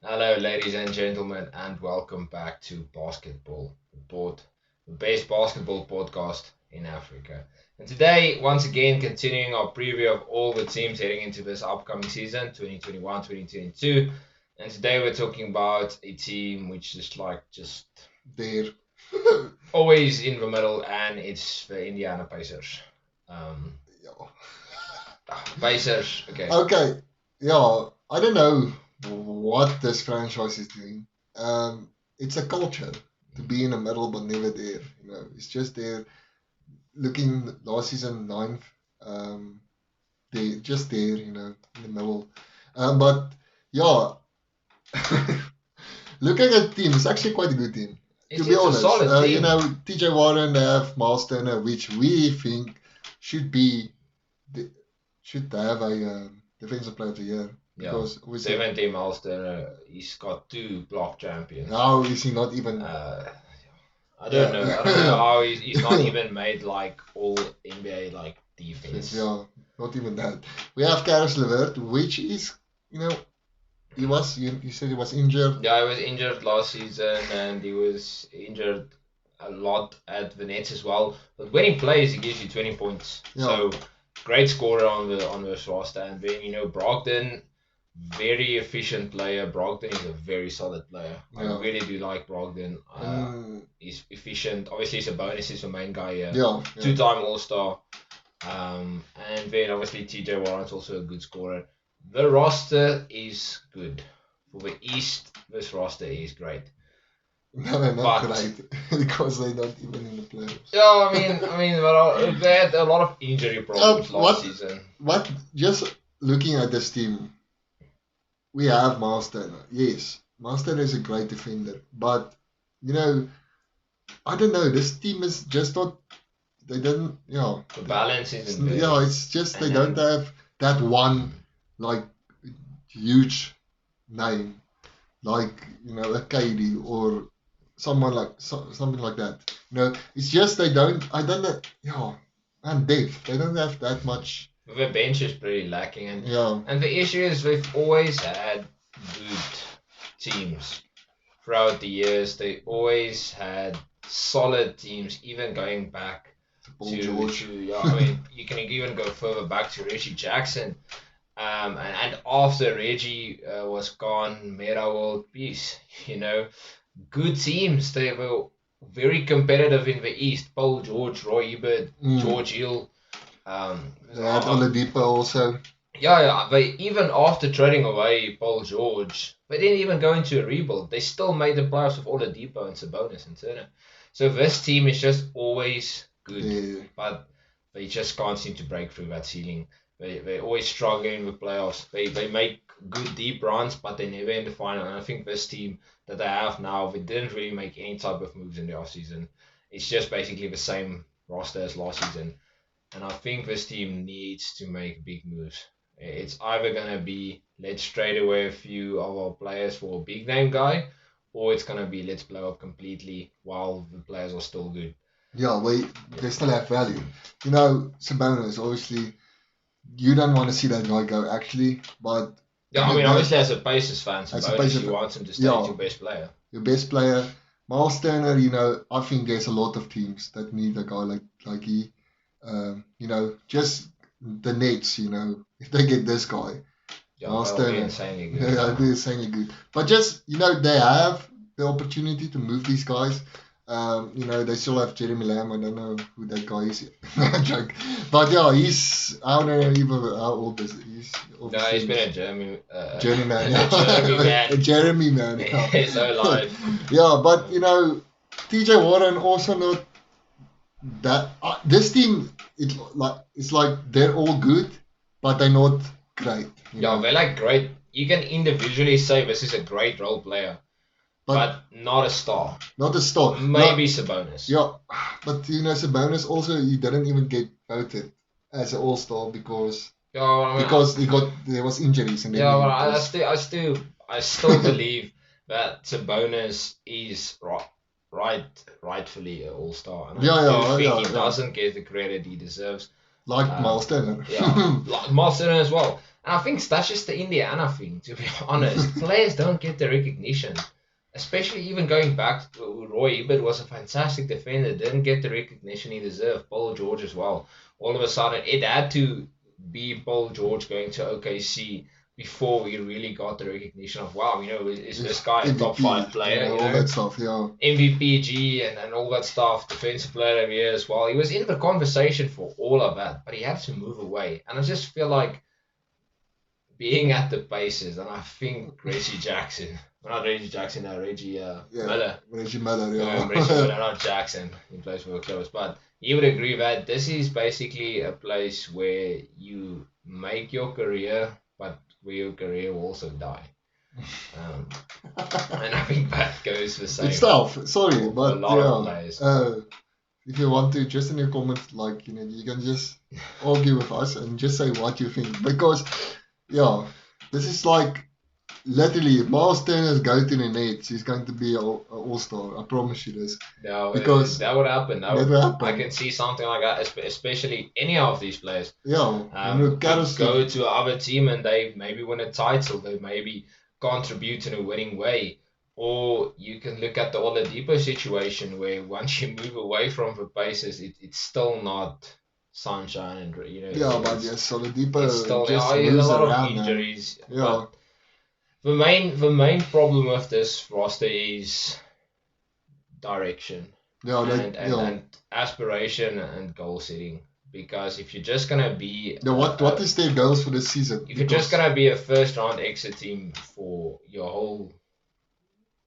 Hello, ladies and gentlemen, and welcome back to Basketball, the best basketball podcast in Africa. And today, once again, continuing our preview of all the teams heading into this upcoming season, 2021-2022. And today we're talking about a team which is just There. always in the middle, and it's the Indiana Pacers. Um, Yeah. Pacers, okay. Okay. Yeah. I don't know what this franchise is doing. It's a culture to be in the middle but never there. It's just there. Looking last season ninth. They just there. In the middle. But yeah. Looking at the team, it's actually quite a good team. It To be is a honest, solid team. TJ Warren, they have Miles Turner, which we think should be should have a defensive player of the year. Because yeah, 17 Malston, he's got 2 block champions. Now is he not even? I don't know. I don't know how he's not even made like all NBA like defense. Yeah, not even that. We have Karis LeVert, which is he was you said he was injured. Yeah, he was injured last season, and he was injured a lot at the Nets as well. But when he plays, he gives you 20 points. Yeah. So great scorer on the roster. And then Brogdon, very efficient player. Brogdon is a very solid player. Yeah. I really do like Brogdon. He's efficient. Obviously, Sabonis is the main guy here. Yeah. Two-time All-Star. And then obviously TJ Warren's also a good scorer. The roster is good. For the East, this roster is great. No, they're not great because they're not even in the playoffs. Yeah, I mean, they had a lot of injury problems last season. What? Just looking at this team, we have Miles Turner. Yes, Miles Turner is a great defender, but I don't know. This team is just not. They didn't. The balance isn't there. Yeah, it's just they don't have that one like huge name, like a KD or someone like something like that. It's just they don't. I don't know. Yeah, and depth. They don't have that much. The bench is pretty lacking, and Yeah. And the issue is we've always had good teams throughout the years. They always had solid teams, even going back to I mean, you can even go further back to Reggie Jackson. And after Reggie was gone, Mera world peace. Good teams. They were very competitive in the East. Paul George, Roy Ebert, George Hill. They had Oladipo also. Yeah. They even after trading away Paul George, they didn't even go into a rebuild. They still made the playoffs with Oladipo and Sabonis and Turner. So this team is just always good, but they just can't seem to break through that ceiling. They always struggle in the playoffs. They make good deep runs, but they never in the final. And I think this team that they have now, they didn't really make any type of moves in the offseason. It's just basically the same roster as last season. And I think this team needs to make big moves. It's either going to be let's trade away a few of our players for a big name guy, or it's going to be let's blow up completely while the players are still good. Yeah, they still have value. Sabonis, obviously, you don't want to see that guy go, actually, but... Yeah, I mean, obviously, as a Pacers fan, Sabonis, you want him to stay as your best player. Your best player. Miles Turner, I think there's a lot of teams that need a guy like he. Just the Nets, if they get this guy, Miles Turner, insanely good. Yeah, they're insanely good. But just, they have the opportunity to move these guys. They still have Jeremy Lamb. I don't know who that guy is. Joke. But yeah, I don't know even how old is he. He's been a Jeremy man. Yeah. Jeremy man. A Jeremy man. Yeah. He's so alive. Yeah, but TJ Warren also not that. This team, it's like they're all good, but they're not great. Yeah, they're like great. You can individually say this is a great role player. But not a star. Not a star. Maybe Sabonis. Yeah, but Sabonis also, he didn't even get voted as an all-star because there was injuries and I still believe that Sabonis is rightfully an all-star. And I think he doesn't get the credit he deserves. Like Miles Turner. Yeah, like Miles Turner as well. And I think that's just the Indiana thing, to be honest. Players don't get the recognition. Especially even going back to Roy Hibbert was a fantastic defender, didn't get the recognition he deserved. Paul George as well. All of a sudden, it had to be Paul George going to OKC before we really got the recognition of, wow, is this guy a top 5 player? All that stuff, yeah. MVP, G, and all that stuff, defensive player of the year as well. He was in the conversation for all of that, but he had to move away. And I just feel like being at the Pacers, and I think Reggie Jackson, not Reggie Jackson, no, Reggie Miller. Reggie Miller, yeah. Reggie Miller, not Jackson. He plays for the Clippers, but he would agree that this is basically a place where you make your career, but where your career will also die. And I think that goes the same. It's tough, sorry, but a lot of players. If you want to, just in your comments, like, you can just argue with us and just say what you think, because this is like literally if Miles Turner's go to the Nets, he's going to be an all-star. I promise you this. No, because that would happen. That would happen. I can see something like that, especially any of these players. Yeah, go to another team and they maybe win a title. They maybe contribute in a winning way. Or you can look at the Oladipo situation where once you move away from the Pacers, it's still not sunshine and but yes, Oladipo it's still just a moves lot around of injuries. Yeah. But the main problem with this roster is direction. And aspiration and goal setting. Because if you're just gonna be what is their goals for the season? If you're just gonna be a first round exit team for your whole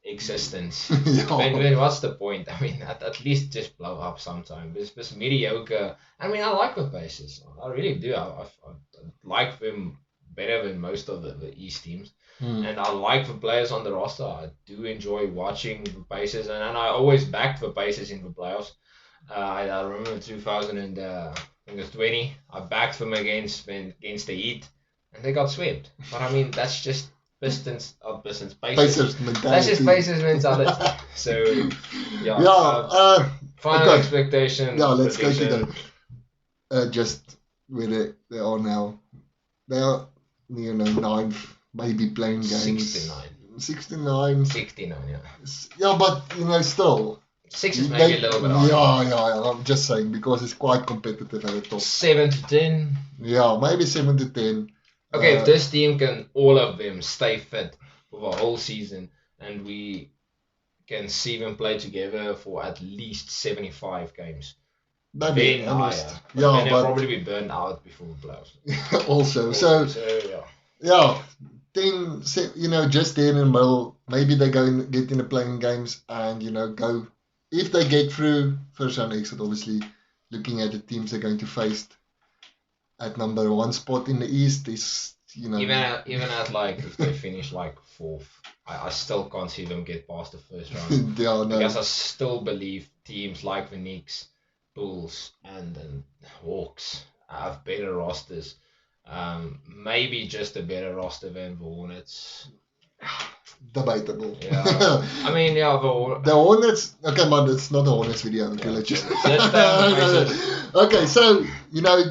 existence, then what's the point? I mean, at least just blow up sometime. It's mediocre. I mean, I like the Pacers. I really do. I like them better than most of the East teams. And I like the players on the roster. I do enjoy watching the Pacers, and I always backed the Pacers in the playoffs. I remember 2020, I backed them against the Heat, and they got swept. But I mean, that's just Pacers mentality. That's just Pacers mentality. So, final expectation. Yeah, let's go to just where they are now. They are, ninth, maybe playing games. 69, yeah. Yeah, but, still. 6 is maybe a little bit higher. Yeah, I'm just saying, because it's quite competitive at the top. 7 to 10. Yeah, maybe 7 to 10. Okay, if this team can, all of them, stay fit for the whole season, and we can see them play together for at least 75 games, maybe then higher. But then they'll probably be burned out before the playoffs. Also, then, just there in the middle, maybe they go and get in the playing games and, go, if they get through first round exit, obviously, looking at the teams they're going to face at number 1 spot in the East is, even at if they finish like 4th, I still can't see them get past the first round. Because I still believe teams like the Knicks, Bulls, and Hawks have better rosters. Maybe just a better roster than the Hornets. Debatable. Yeah. I mean, the Hornets. Okay, man, it's not the Hornets video. Okay, let's just. Okay, so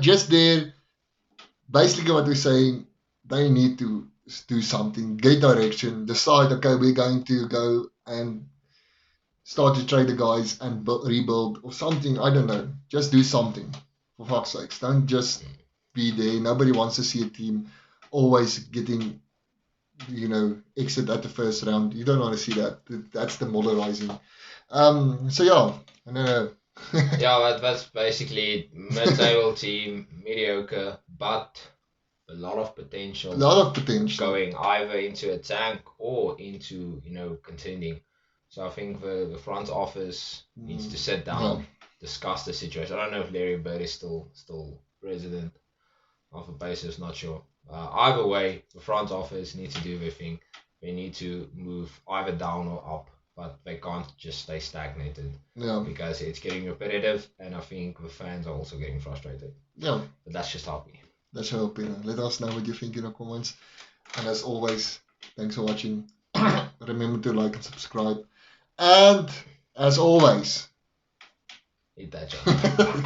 just there, basically what we're saying, they need to do something, get direction, decide. Okay, we're going to go and start to trade the guys and rebuild or something. I don't know. Just do something, for fuck's sakes. Don't just be there. Nobody wants to see a team always getting, exit at the first round. You don't want to see that. That's demoralizing. So I don't know. That's basically mid-table team, mediocre, but a lot of potential. Going either into a tank or into contending. So I think the front office needs to sit down, discuss the situation. I don't know if Larry Bird is still president of the Pacers, not sure. Either way, the front office needs to do their thing. They need to move either down or up, but they can't just stay stagnated. Because it's getting repetitive, and I think the fans are also getting frustrated. Yeah. But that's just how me. That's your opinion. Let us know what you think in the comments. And as always, thanks for watching. Remember to like and subscribe. And as always, eat that, John.